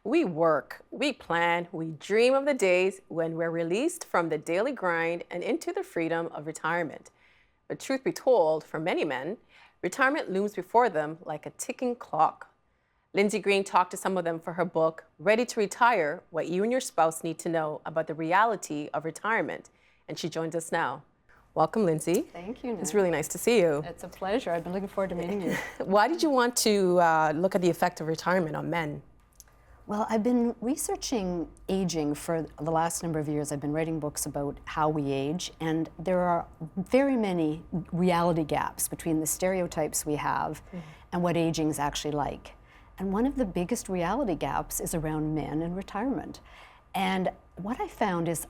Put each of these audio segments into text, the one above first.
We work, we plan, we dream of the days when we're released from the daily grind and into the freedom of retirement. But truth be told, for many men, retirement looms before them like a ticking clock. Lyndsay Green talked to some of them for her book, Ready to Retire: What You and Your Spouse Need to Know About the Reality of Retirement. And she joins us now. Welcome, Lyndsay. Thank you, Nick. It's really nice to see you. It's a pleasure. I've been looking forward to meeting you. Why did you want to look at the effect of retirement on men? Well, I've been researching aging for the last number of years. I've been writing books about how we age, and there are very many reality gaps between the stereotypes we have and what aging is actually like. And one of the biggest reality gaps is around men and retirement. And what I found is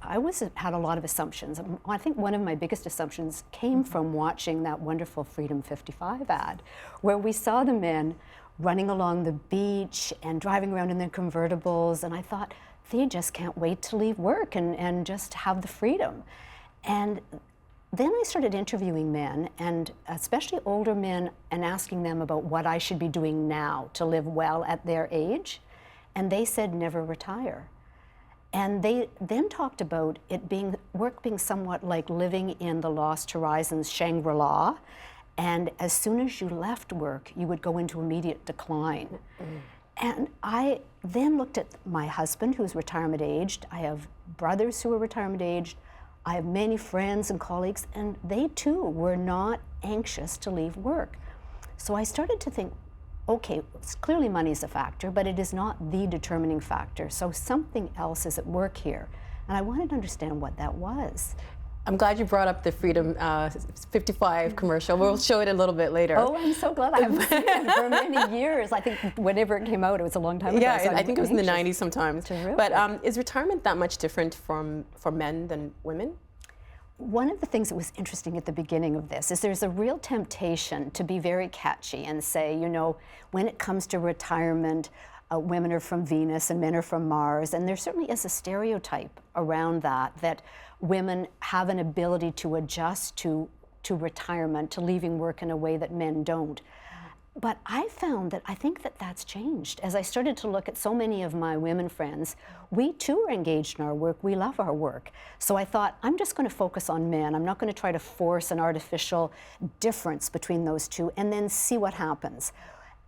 had a lot of assumptions. I think one of my biggest assumptions came from watching that wonderful Freedom 55 ad, where we saw the men running along the beach and driving around in their convertibles, and I thought, they just can't wait to leave work and just have the freedom. And then I started interviewing men, and especially older men, and asking them about what I should be doing now to live well at their age, and they said never retire. And they then talked about work being somewhat like living in the Lost Horizons Shangri-La, and as soon as you left work, you would go into immediate decline. And I then looked at my husband, who's retirement aged. I have brothers who are retirement aged. I have many friends and colleagues, and they too were not anxious to leave work. So I started to think, okay, clearly money is a factor, but it is not the determining factor. So something else is at work here. And I wanted to understand what that was. I'm glad you brought up the Freedom 55 commercial. We'll show it a little bit later. Oh, I'm so glad. I haven't seen it for many years. I think whenever it came out, it was a long time ago. Yeah, so I think it was in the 90s sometimes. Terrific. But is retirement that much different for men than women? One of the things that was interesting at the beginning of this is there's a real temptation to be very catchy and say, you know, when it comes to retirement, women are from Venus and men are from Mars, and there certainly is a stereotype around that women have an ability to adjust to retirement, to leaving work in a way that men don't. But I found that I think that that's changed. As I started to look at so many of my women friends, we too are engaged in our work. We love our work. So I thought, I'm just going to focus on men. I'm not going to try to force an artificial difference between those two and then see what happens.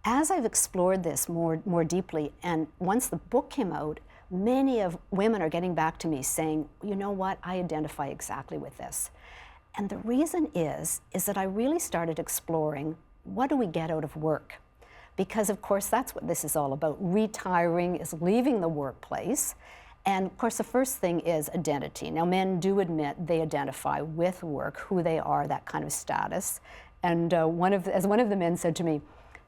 As I've explored this more deeply, and once the book came out, many of women are getting back to me saying, you know what, I identify exactly with this. And the reason is that I really started exploring, what do we get out of work? Because of course that's what this is all about. Retiring is leaving the workplace. And of course the first thing is identity. Now men do admit they identify with work, who they are, that kind of status. And as one of the men said to me,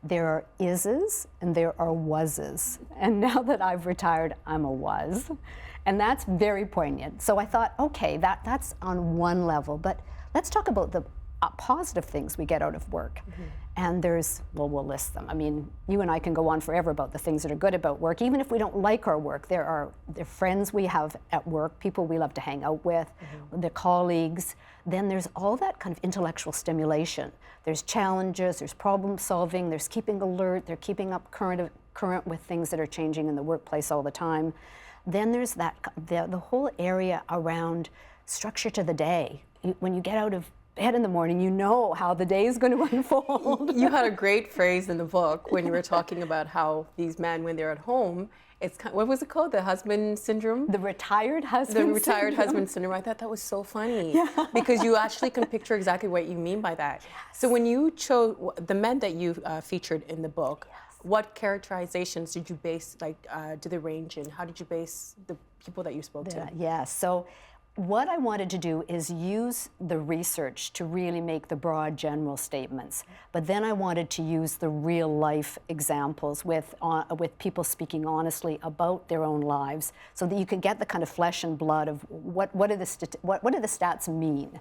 there are ises and there are wases. And now that I've retired, I'm a was. And that's very poignant. So I thought, okay, that's on one level, but let's talk about the positive things we get out of work. And we'll list them. I mean, you and I can go on forever about the things that are good about work. Even if we don't like our work, there are friends we have at work, people we love to hang out with, their colleagues. Then there's all that kind of intellectual stimulation. There's challenges, there's problem solving, there's keeping alert, they're keeping up current with things that are changing in the workplace all the time. Then there's the whole area around structure to the day. When you get out of bed in the morning, you know how the day is going to unfold. You had a great phrase in the book when you were talking about how these men, when they're at home, what was it called? The husband syndrome? The retired husband syndrome. The retired husband syndrome. I thought that was so funny because you actually can picture exactly what you mean by that. Yes. So when you chose the men that you featured in the book, what characterizations did you base, do they range in? How did you base the people that you spoke to? Yes. So what I wanted to do is use the research to really make the broad general statements, but then I wanted to use the real life examples with people speaking honestly about their own lives, so that you can get the kind of flesh and blood of what do the stats mean.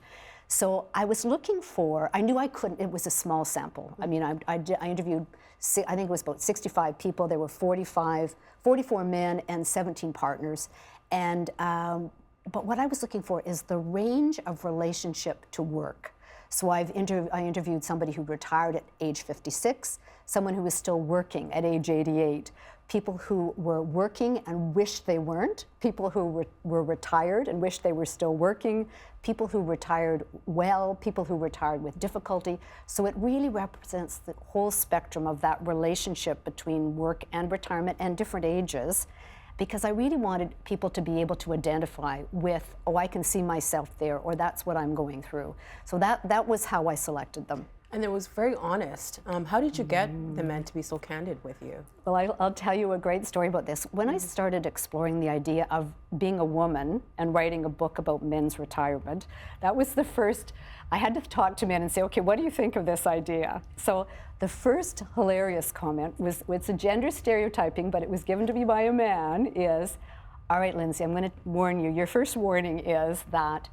So I was looking for, I knew I couldn't, it was a small sample. I mean, I interviewed, I think it was about 65 people. There were 44 men and 17 partners. And but what I was looking for is the range of relationship to work. So I interviewed somebody who retired at age 56, someone who was still working at age 88, people who were working and wished they weren't, people who were retired and wished they were still working, people who retired well, people who retired with difficulty. So it really represents the whole spectrum of that relationship between work and retirement and different ages, because I really wanted people to be able to identify with, oh, I can see myself there, or that's what I'm going through. So that was how I selected them. And it was very honest. How did you get the men to be so candid with you? Well, I'll tell you a great story about this. When I started exploring the idea of being a woman and writing a book about men's retirement, that was the first, I had to talk to men and say, okay, what do you think of this idea? So the first hilarious comment was, it's a gender stereotyping, but it was given to me by a man, is, all right, Lyndsay, I'm going to warn you. Your first warning is that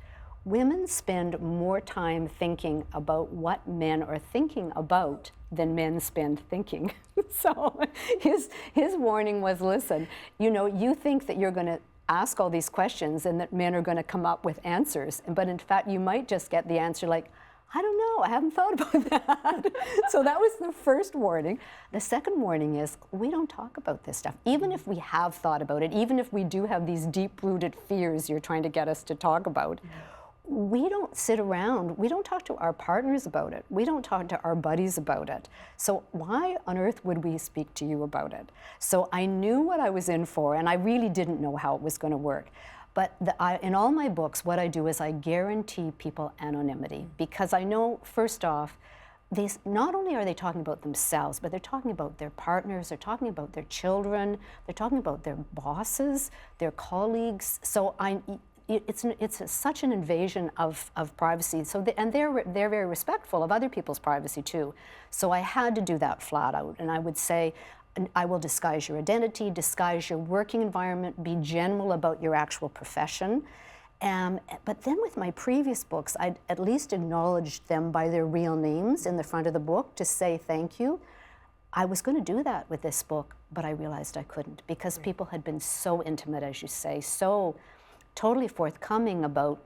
women spend more time thinking about what men are thinking about than men spend thinking. So his warning was, listen, you know, you think that you're going to ask all these questions and that men are going to come up with answers, but in fact you might just get the answer like, I don't know, I haven't thought about that. So that was the first warning. The second warning is, we don't talk about this stuff. Even if we have thought about it, even if we do have these deep-rooted fears you're trying to get us to talk about, we don't sit around, we don't talk to our partners about it, we don't talk to our buddies about it. So why on earth would we speak to you about it? So I knew what I was in for, and I really didn't know how it was going to work. But in all my books, what I do is I guarantee people anonymity, because I know, first off, not only are they talking about themselves, but they're talking about their partners, they're talking about their children, they're talking about their bosses, their colleagues. So it's such an invasion of privacy. So they're very respectful of other people's privacy too. So I had to do that flat out, and I would say, I will disguise your identity, disguise your working environment, be general about your actual profession. But then with my previous books, I'd at least acknowledged them by their real names in the front of the book to say thank you. I was going to do that with this book, but I realized I couldn't, because people had been so intimate, as you say, so totally forthcoming about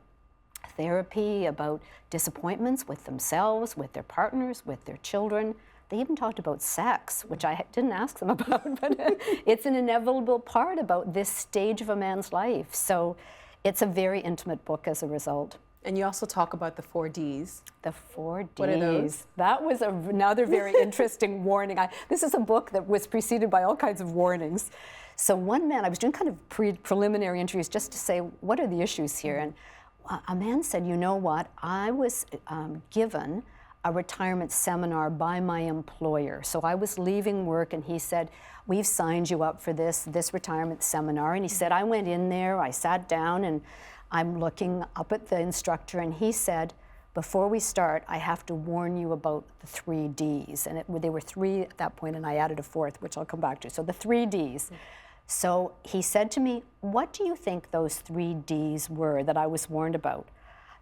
therapy, about disappointments with themselves, with their partners, with their children. They even talked about sex, which I didn't ask them about, but it's an inevitable part about this stage of a man's life. So it's a very intimate book as a result. And you also talk about the 4 Ds. The 4 Ds. What are those? That was another very interesting warning. This is a book that was preceded by all kinds of warnings. So one man, I was doing kind of preliminary interviews just to say, what are the issues here? And a man said, you know what, I was given a retirement seminar by my employer. So I was leaving work and he said, we've signed you up for this retirement seminar. And he said, I went in there, I sat down, and I'm looking up at the instructor, and he said, before we start, I have to warn you about the 3 Ds. And they were 3 at that point, and I added a 4th, which I'll come back to. So the 3 Ds. So he said to me, what do you think those 3 Ds were that I was warned about?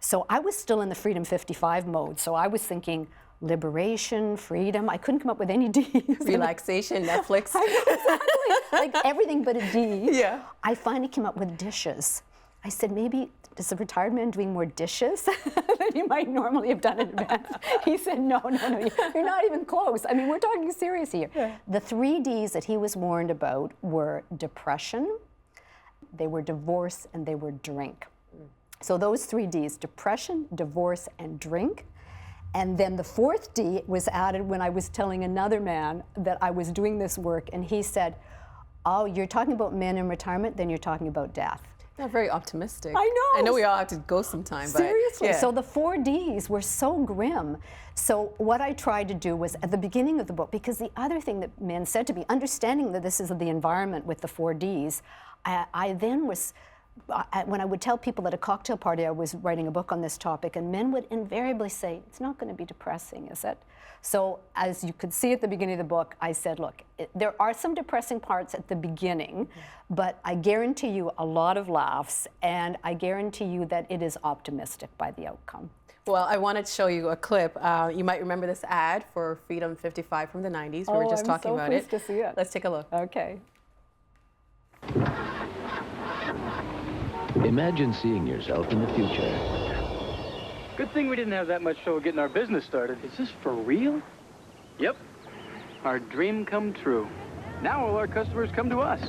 So I was still in the Freedom 55 mode. So I was thinking liberation, freedom. I couldn't come up with any Ds. Relaxation, Netflix. Exactly. Like everything but a D. Yeah. I finally came up with dishes. I said, maybe, is a retired man doing more dishes than he might normally have done in advance? He said, no, you're not even close. I mean, we're talking serious here. Yeah. The 3 Ds that he was warned about were depression, they were divorce, and they were drink. So those 3 Ds, depression, divorce, and drink. And then the 4th D was added when I was telling another man that I was doing this work, and he said, oh, you're talking about men in retirement, then you're talking about death. Not very optimistic. I know. I know we all have to go sometime, but seriously. Yeah. So the 4 Ds were so grim. So what I tried to do was at the beginning of the book, because the other thing that men said to me, understanding that this is the environment with the 4 Ds, I then was, when I would tell people at a cocktail party I was writing a book on this topic, and men would invariably say, it's not going to be depressing, is it? So as you could see at the beginning of the book, I said, look, there are some depressing parts at the beginning, but I guarantee you a lot of laughs, and I guarantee you that it is optimistic by the outcome. Well, I wanted to show you a clip. You might remember this ad for Freedom 55 from the 90s. We were just talking about it. I'm so pleased to see it. Let's take a look. Okay. Imagine seeing yourself in the future. Good thing we didn't have that much trouble getting our business started. Is this for real? Yep. Our dream come true. Now all our customers come to us.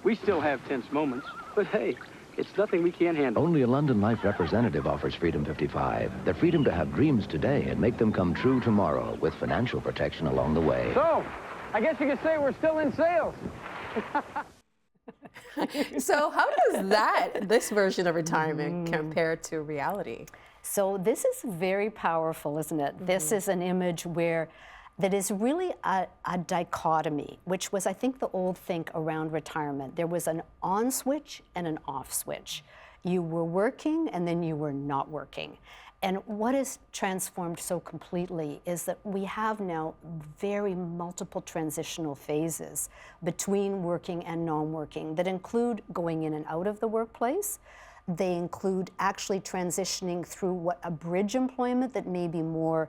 We still have tense moments, but hey, it's nothing we can't handle. Only a London Life representative offers Freedom 55. The freedom to have dreams today and make them come true tomorrow with financial protection along the way. So, I guess you could say we're still in sales. So how does this version of retirement compare to reality? So this is very powerful, isn't it? This is an image that is really a dichotomy, which was, I think, the old think around retirement. There was an on switch and an off switch. You were working and then you were not working. And what has transformed so completely is that we have now very multiple transitional phases between working and non-working that include going in and out of the workplace. They include actually transitioning through what a bridge employment that may be more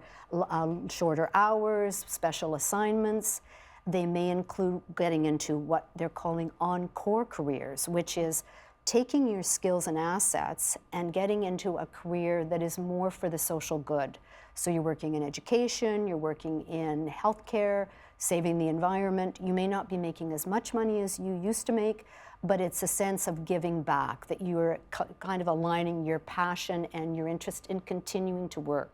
shorter hours, special assignments. They may include getting into what they're calling encore careers, which is taking your skills and assets and getting into a career that is more for the social good. So you're working in education, you're working in healthcare, saving the environment. You may not be making as much money as you used to make, but it's a sense of giving back, that you're kind of aligning your passion and your interest in continuing to work.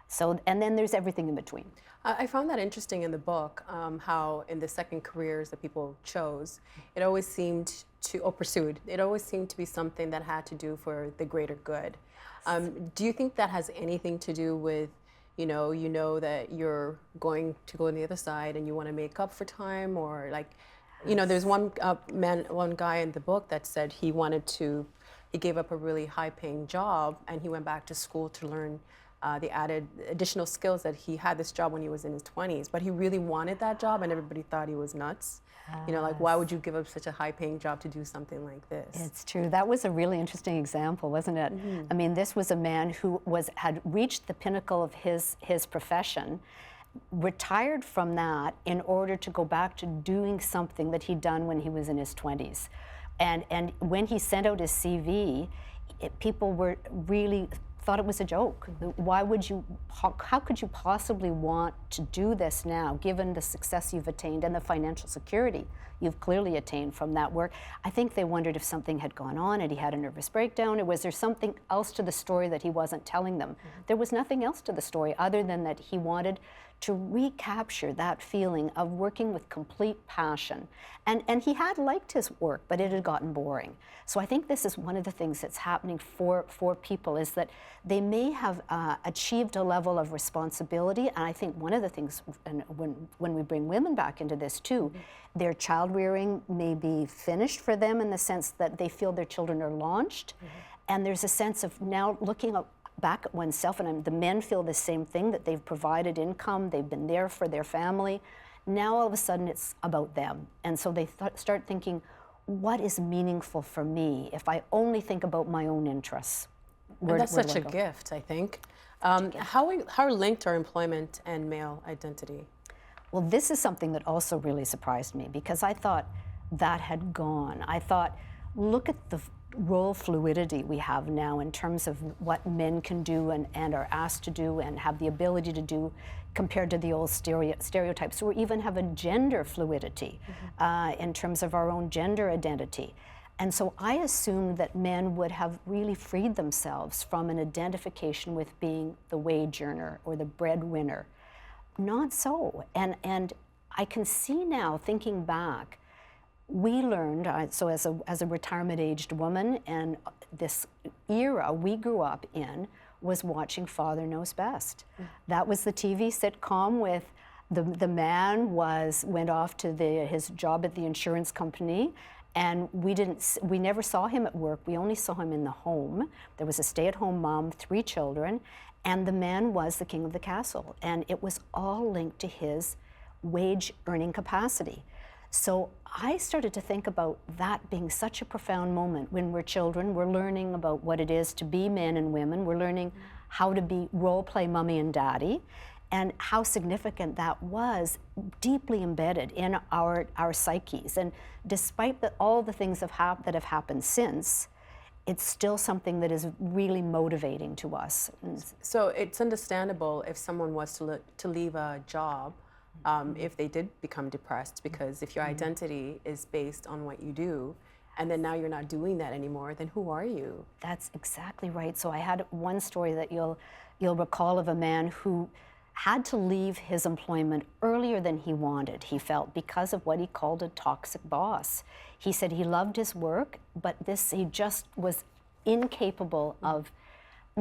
So, and then there's everything in between. I found that interesting in the book, how in the second careers that people chose, it always seemed to, or pursued, it always seemed to be something that had to do for the greater good. Do you think that has anything to do with, you know that you're going to go on the other side and you want to make up for time, or like, there's one guy in the book that said he gave up a really high-paying job and he went back to school to learn the additional skills that he had this job when he was in his 20s, but he really wanted that job and everybody thought he was nuts. Like, why would you give up such a high-paying job to do something like this? It's true. That was a really interesting example, wasn't it? I mean, this was a man who had reached the pinnacle of his profession, retired from that in order to go back to doing something that he'd done when he was in his 20s. And when he sent out his CV, people were really thought it was a joke. Why would you, how could you possibly want to do this now, given the success you've attained and the financial security you've clearly attained from that work? I think they wondered if something had gone on and he had a nervous breakdown, or was there something else to the story that he wasn't telling them? There was nothing else to the story other than that he wanted to recapture that feeling of working with complete passion. And he had liked his work, but it had gotten boring. So I think this is one of the things that's happening for people, is that they may have achieved a level of responsibility. And I think one of the things, and when we bring women back into this too, their child rearing may be finished for them in the sense that they feel their children are launched. And there's a sense of now looking back at oneself, and the men feel the same thing, that they've provided income, they've been there for their family. Now all of a sudden it's about them. And so they start thinking, what is meaningful for me if I only think about my own interests? And that's such a gift, I think. How linked are employment and male identity? Well, this is something that also really surprised me, because I thought that had gone. I thought, look at the role fluidity we have now in terms of what men can do and are asked to do and have the ability to do, compared to the old stereotypes, or even have a gender fluidity in terms of our own gender identity. And so I assumed that men would have really freed themselves from an identification with being the wage earner or the breadwinner. Not so. And I can see now, thinking back, we learned, so as a retirement-aged woman, and this era we grew up in was watching Father Knows Best. That was the TV sitcom with the man went off to his job at the insurance company, and we never saw him at work. We only saw him in the home. There was a stay-at-home mom, 3 children, and the man was the king of the castle, and it was all linked to his wage earning capacity. So I started to think about that being such a profound moment. When we're children, we're learning about what it is to be men and women. We're learning how to be role play mommy and daddy, and how significant that was, deeply embedded in our psyches. And despite all the things that have happened since, it's still something that is really motivating to us. So it's understandable if someone was to leave a job if they did become depressed, because if your identity is based on what you do, and then now you're not doing that anymore, then who are you? That's exactly right. So I had one story that you'll recall of a man who had to leave his employment earlier than he wanted, he felt, because of what he called a toxic boss. He said he loved his work, but he just was incapable of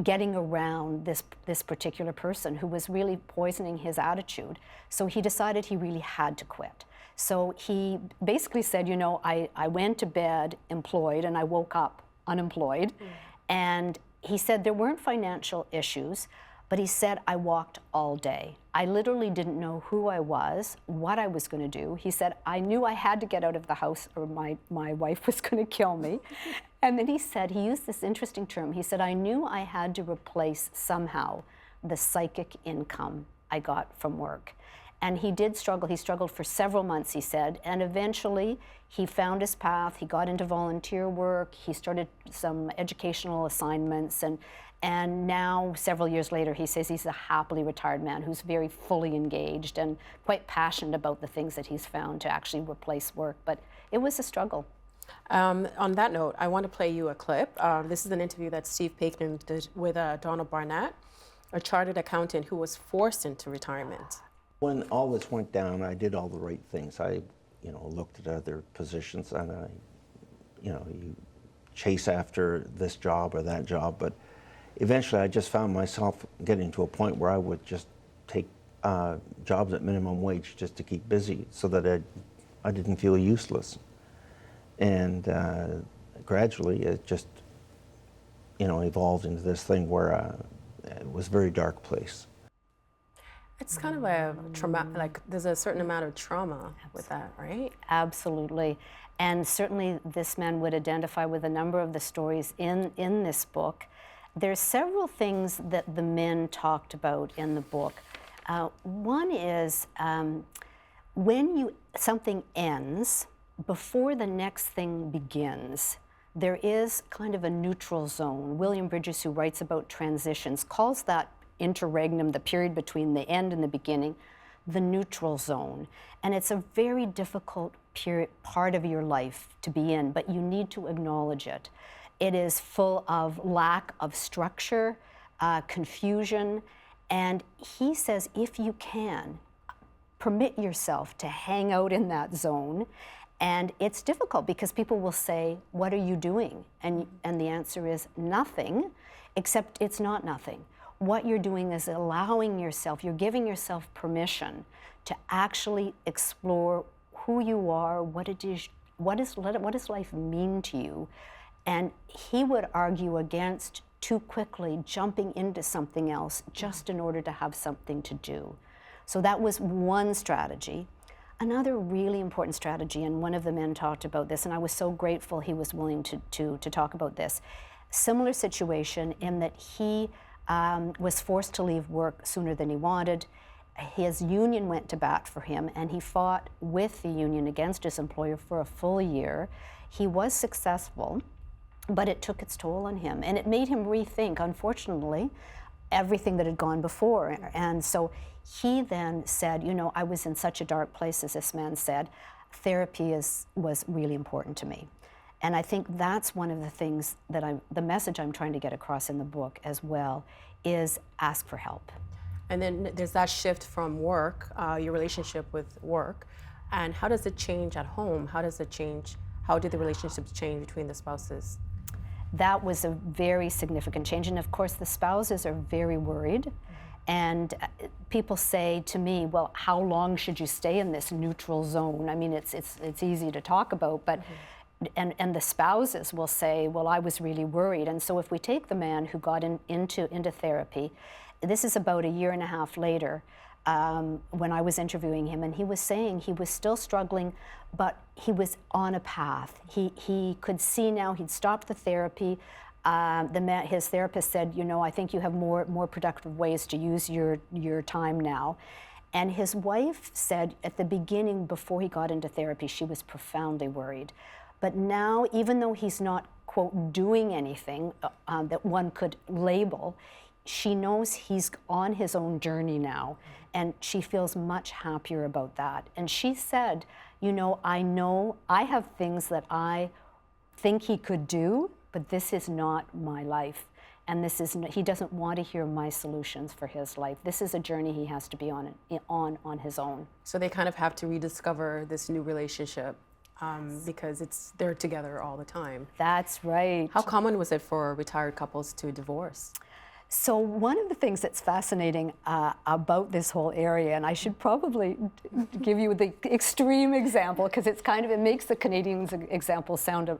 getting around this particular person who was really poisoning his attitude. So he decided he really had to quit. So he basically said, you know, I went to bed employed and I woke up unemployed. And he said there weren't financial issues, but he said I walked all day. I literally didn't know who I was, what I was going to do. He said I knew I had to get out of the house or my wife was going to kill me. And then he said, he used this interesting term, he said I knew I had to replace somehow the psychic income I got from work. And he did struggle. He struggled for several months, he said, and eventually he found his path. He got into volunteer work. He started some educational assignments, and now, several years later, he says he's a happily retired man who's very fully engaged and quite passionate about the things that he's found to actually replace work. But it was a struggle. On that note, I want to play you a clip. This is an interview that Steve Paikin did with Donna Barnett, a chartered accountant who was forced into retirement. When all this went down, I did all the right things. I, looked at other positions, and you chase after this job or that job, but eventually I just found myself getting to a point where I would just take jobs at minimum wage just to keep busy so that I didn't feel useless. And gradually it just, evolved into this thing where it was a very dark place. It's kind of a trauma, like there's a certain amount of trauma with that, right? Absolutely. And certainly this man would identify with a number of the stories in this book. There's several things that the men talked about in the book. One is when something ends, before the next thing begins, there is kind of a neutral zone. William Bridges, who writes about transitions, calls that interregnum, the period between the end and the beginning, the neutral zone. And it's a very difficult part of your life to be in, but you need to acknowledge it. It is full of lack of structure, confusion, and he says if you can, permit yourself to hang out in that zone. And it's difficult because people will say, what are you doing? And the answer is nothing, except it's not nothing. What you're doing is allowing yourself, you're giving yourself permission to actually explore who you are, what does life mean to you? And he would argue against too quickly jumping into something else just in order to have something to do. So that was one strategy. Another really important strategy, and one of the men talked about this, and I was so grateful he was willing to talk about this. Similar situation in that he was forced to leave work sooner than he wanted. His union went to bat for him, and he fought with the union against his employer for a full year. He was successful, but it took its toll on him, and it made him rethink, unfortunately, everything that had gone before. And so he then said, I was in such a dark place, as this man said, therapy was really important to me. And I think that's one of the things that the message I'm trying to get across in the book as well, is ask for help. And then there's that shift from work, your relationship with work, and how does it change at home? How did the relationships change between the spouses? That was a very significant change, and of course the spouses are very worried. And people say to me, well, how long should you stay in this neutral zone? I mean, it's easy to talk about, but and the spouses will say, well, I was really worried. And so if we take the man who got into therapy, this is about a year and a half later, when I was interviewing him, and he was saying he was still struggling, but he was on a path. He could see now, he'd stopped the therapy. His therapist said, I think you have more productive ways to use your time now. And his wife said at the beginning, before he got into therapy, she was profoundly worried. But now, even though he's not, quote, doing anything that one could label, she knows he's on his own journey now, and she feels much happier about that. And she said, you know I have things that I think he could do, but this is not my life. And he doesn't want to hear my solutions for his life. This is a journey he has to be on his own. So they kind of have to rediscover this new relationship because they're together all the time. That's right. How common was it for retired couples to divorce? So one of the things that's fascinating about this whole area, and I should probably give you the extreme example because it makes the Canadian example sound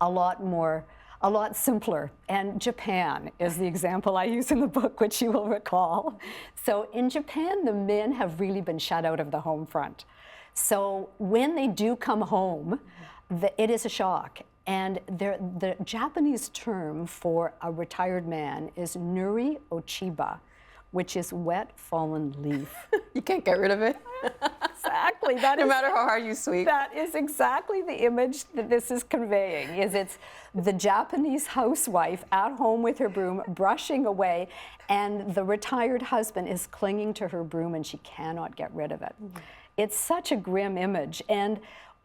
a lot simpler. And Japan is the example I use in the book, which you will recall. So in Japan, the men have really been shut out of the home front. So when they do come home, it is a shock. And the Japanese term for a retired man is nuri ochiba, which is wet fallen leaf. You can't get rid of it. Exactly. No matter how hard you sweep. That is exactly the image that this is conveying. It's the Japanese housewife at home with her broom, brushing away, and the retired husband is clinging to her broom and she cannot get rid of it. Mm-hmm. It's such a grim image. And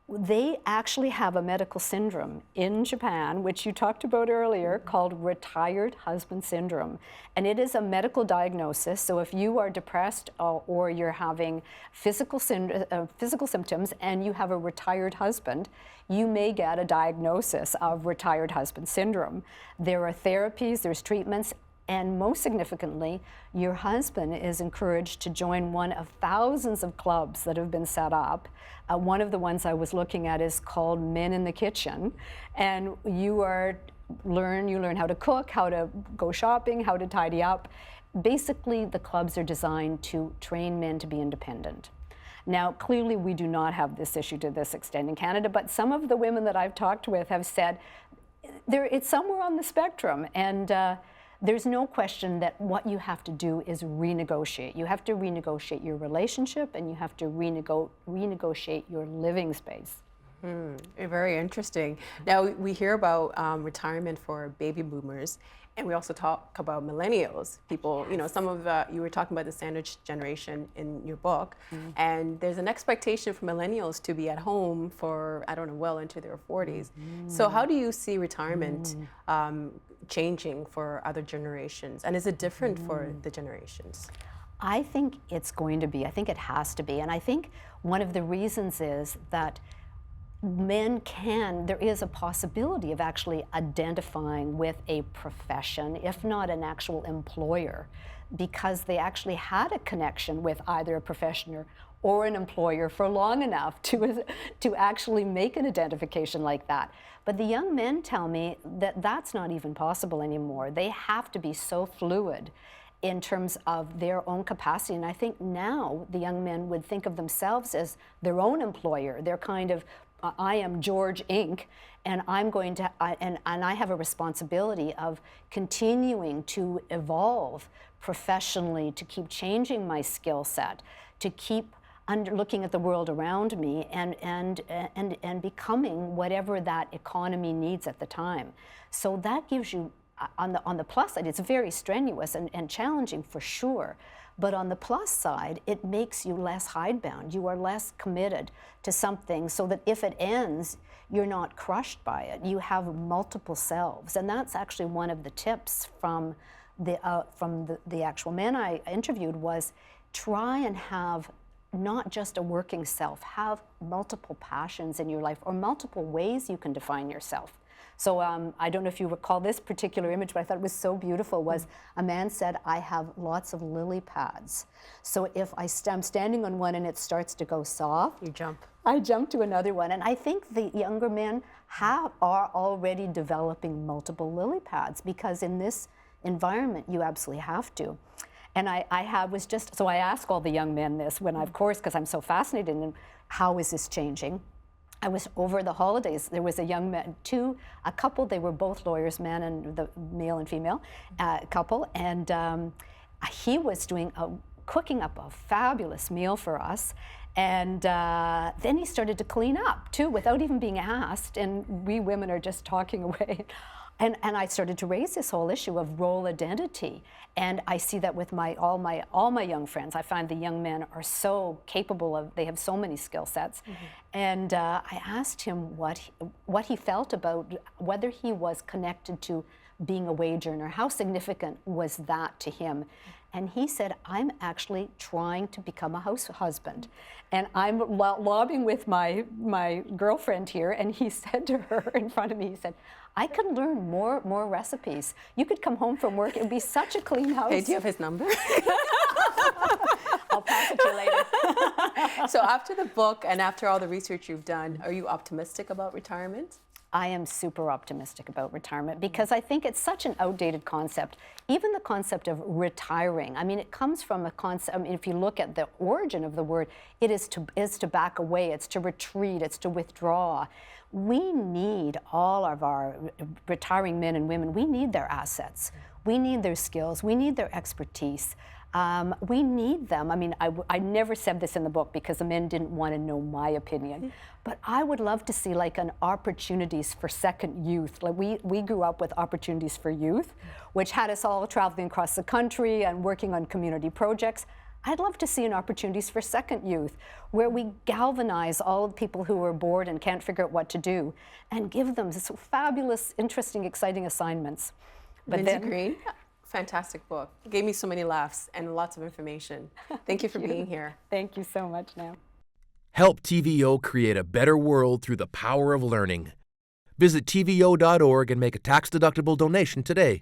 they actually have a medical syndrome in Japan, which you talked about earlier, called retired husband syndrome. And it is a medical diagnosis. So if you are depressed or you're having physical symptoms and you have a retired husband, you may get a diagnosis of retired husband syndrome. There are therapies, there's treatments, and most significantly, your husband is encouraged to join one of thousands of clubs that have been set up. One of the ones I was looking at is called Men in the Kitchen, and you learn how to cook, how to go shopping, how to tidy up. Basically, the clubs are designed to train men to be independent. Now, clearly, we do not have this issue to this extent in Canada, but some of the women that I've talked with have said it's somewhere on the spectrum, and there's no question that what you have to do is renegotiate. You have to renegotiate your relationship, and you have to renegotiate your living space. Very interesting. Now, we hear about retirement for baby boomers, and we also talk about millennials. People, some of you were talking about the sandwich generation in your book, and there's an expectation for millennials to be at home for, well into their 40s. So how do you see retirement changing for other generations? And is it different for the generations? I think it's going to be. I think it has to be. And I think one of the reasons is that there is a possibility of actually identifying with a profession, if not an actual employer, because they actually had a connection with either a profession or an employer for long enough to actually make an identification like that. But the young men tell me that that's not even possible anymore. They have to be so fluid in terms of their own capacity. And I think now the young men would think of themselves as their own employer. They're kind of, I am George Inc., and I'm going to, and I have a responsibility of continuing to evolve professionally, to keep changing my skill set, to keep looking at the world around me and becoming whatever that economy needs at the time. So that gives you, on the plus side, it's very strenuous and challenging for sure. But on the plus side, it makes you less hidebound. You are less committed to something so that if it ends, you're not crushed by it. You have multiple selves. And that's actually one of the tips from the actual men I interviewed was try and have not just a working self, have multiple passions in your life or multiple ways you can define yourself. So I don't know if you recall this particular image, but I thought it was so beautiful, was a man said, I have lots of lily pads. So if I'm standing on one and it starts to go soft, you jump. I jump to another one. And I think the younger men are already developing multiple lily pads because in this environment, you absolutely have to. And I ask all the young men this when of course, because I'm so fascinated in how is this changing. I was over the holidays, there was a young man, a couple, they were both lawyers, man and the male and female couple, and he was cooking up a fabulous meal for us, and then he started to clean up too without even being asked, and we women are just talking away. And I started to raise this whole issue of role identity. And I see that with all my young friends. I find the young men are so capable of, they have so many skill sets. And I asked him what he felt about whether he was connected to being a wage earner. How significant was that to him? And he said, I'm actually trying to become a house husband. And I'm lobbying with my girlfriend here, and he said to her in front of me, he said, I could learn more recipes. You could come home from work, it would be such a clean house. Hey, do you have his number? I'll pass it to you later. So after the book and after all the research you've done, are you optimistic about retirement? I am super optimistic about retirement because I think it's such an outdated concept. Even the concept of retiring, I mean, it comes from a concept, I mean, if you look at the origin of the word, it is to back away, it's to retreat, it's to withdraw. We need all of our retiring men and women, we need their assets. We need their skills, we need their expertise. We need them. I mean, I never said this in the book because the men didn't want to know my opinion, but I would love to see like an opportunities for second youth. Like we grew up with opportunities for youth, which had us all traveling across the country and working on community projects. I'd love to see an opportunities for second youth, where we galvanize all the people who are bored and can't figure out what to do, and give them this fabulous, interesting, exciting assignments. But Lyndsay Green, fantastic book. It gave me so many laughs and lots of information. Thank you for being here. Thank you so much now. Help TVO create a better world through the power of learning. Visit TVO.org and make a tax-deductible donation today.